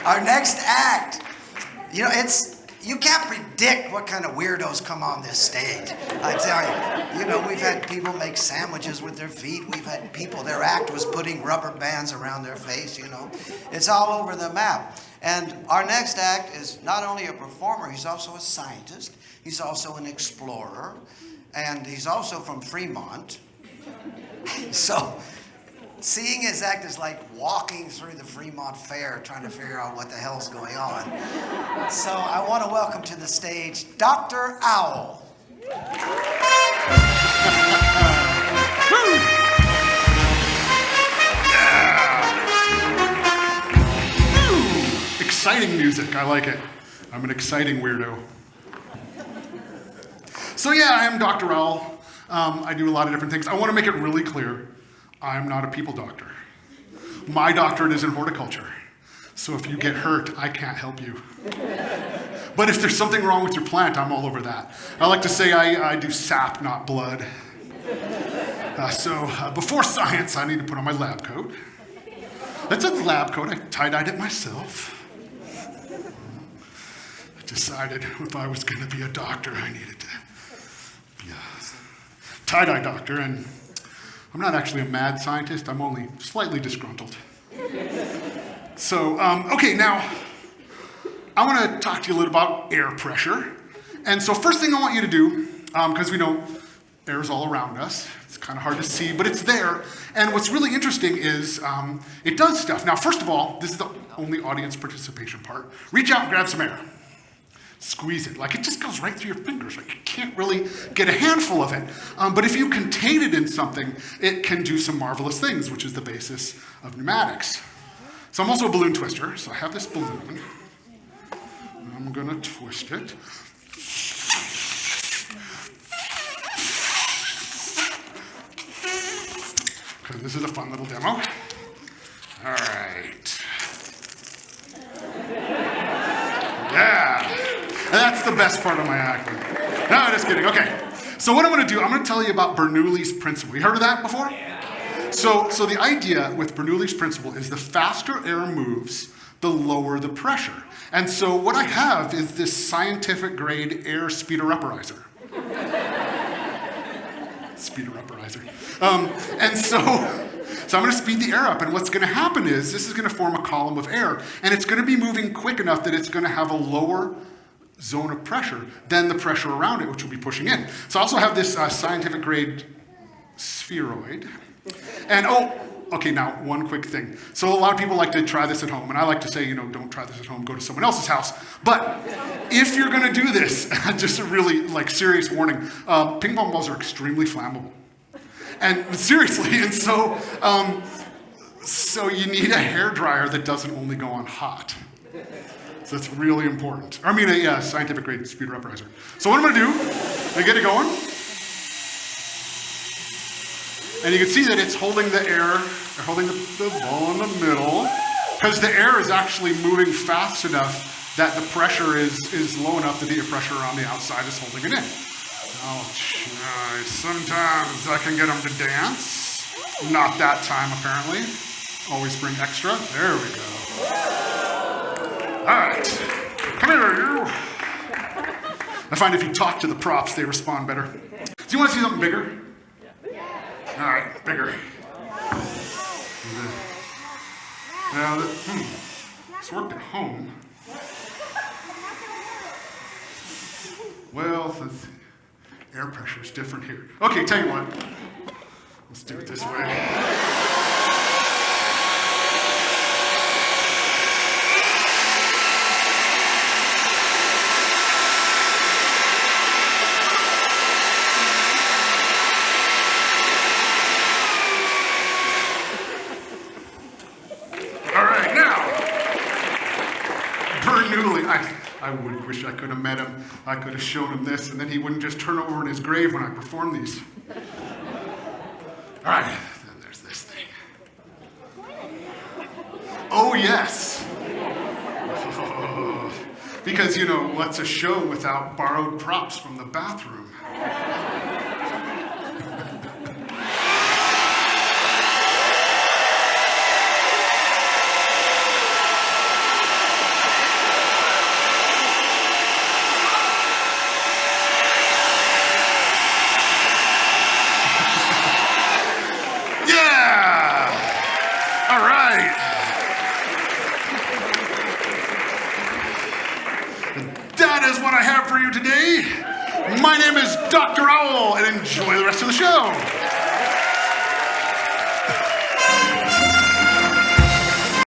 Our next act, you can't predict what kind of weirdos come on this stage. I tell you, we've had people make sandwiches with their feet. We've had people, their act was putting rubber bands around their face, It's all over the map. And our next act is not only a performer, he's also a scientist. He's also an explorer. And he's also from Fremont. So seeing his act is like walking through the Fremont Fair trying to figure out what the hell's going on. So I want to welcome to the stage Dr. Owl. Exciting music, I like it. I'm an exciting weirdo. So yeah, I am Dr. Owl. I do a lot of different things. I want to make it really clear, I'm not a people doctor. My doctorate is in horticulture. So if you get hurt, I can't help you. But if there's something wrong with your plant, I'm all over that. I like to say I do sap, not blood. So before science, I need to put on my lab coat. That's a lab coat. I tie-dyed it myself. I decided if I was going to be a doctor, I needed to be a tie-dye doctor. And I'm not actually a mad scientist. I'm only slightly disgruntled. So, okay, now, I want to talk to you a little about air pressure. And so first thing I want you to do, because we know air is all around us. It's kind of hard to see, but it's there. And what's really interesting is it does stuff. Now, first of all, this is the only audience participation part. Reach out and grab some air. Squeeze it. Like, it just goes right through your fingers. Like, you can't really get a handful of it. But if you contain it in something, it can do some marvelous things, which is the basis of pneumatics. So I'm also a balloon twister. So I have this balloon. I'm going to twist it. Because this is a fun little demo. All right. Yeah. That's the best part of my acting. No, just kidding. Okay. So what I'm going to do, I'm going to tell you about Bernoulli's principle. You heard of that before? So the idea with Bernoulli's principle is the faster air moves, the lower the pressure. And so what I have is this scientific grade air speeder-upperizer. Speeder-upperizer. And so I'm going to speed the air up, and what's going to happen is this is going to form a column of air, and it's going to be moving quick enough that it's going to have a lower zone of pressure than the pressure around it, which will be pushing in. So I also have this scientific grade spheroid. And okay, now one quick thing. So a lot of people like to try this at home, and I like to say, don't try this at home, go to someone else's house. But if you're going to do this, just a really serious warning, ping pong balls are extremely flammable. And seriously, and so you need a hairdryer that doesn't only go on hot. So that's really important. I mean, a scientific grade speeder-upperizer. So what I'm going to do, I get it going. And you can see that it's holding the air, holding the ball in the middle, because the air is actually moving fast enough that the pressure is low enough that the pressure on the outside is holding it in. I'll try. Sometimes I can get them to dance. Not that time, apparently. Always bring extra. There we go. All right. Come here, you. I find if you talk to the props, they respond better. Do you want to see something bigger? All right, bigger. Now, this worked at home. Well, the air pressure is different here. Okay, tell you what. Let's do it this way. I would wish I could have met him. I could have shown him this, and then he wouldn't just turn over in his grave when I perform these. All right, then there's this thing. Oh, yes. Because, what's a show without borrowed props from the bathroom? that is what I have for you today. My name is Dr. Owl, and enjoy the rest of the show.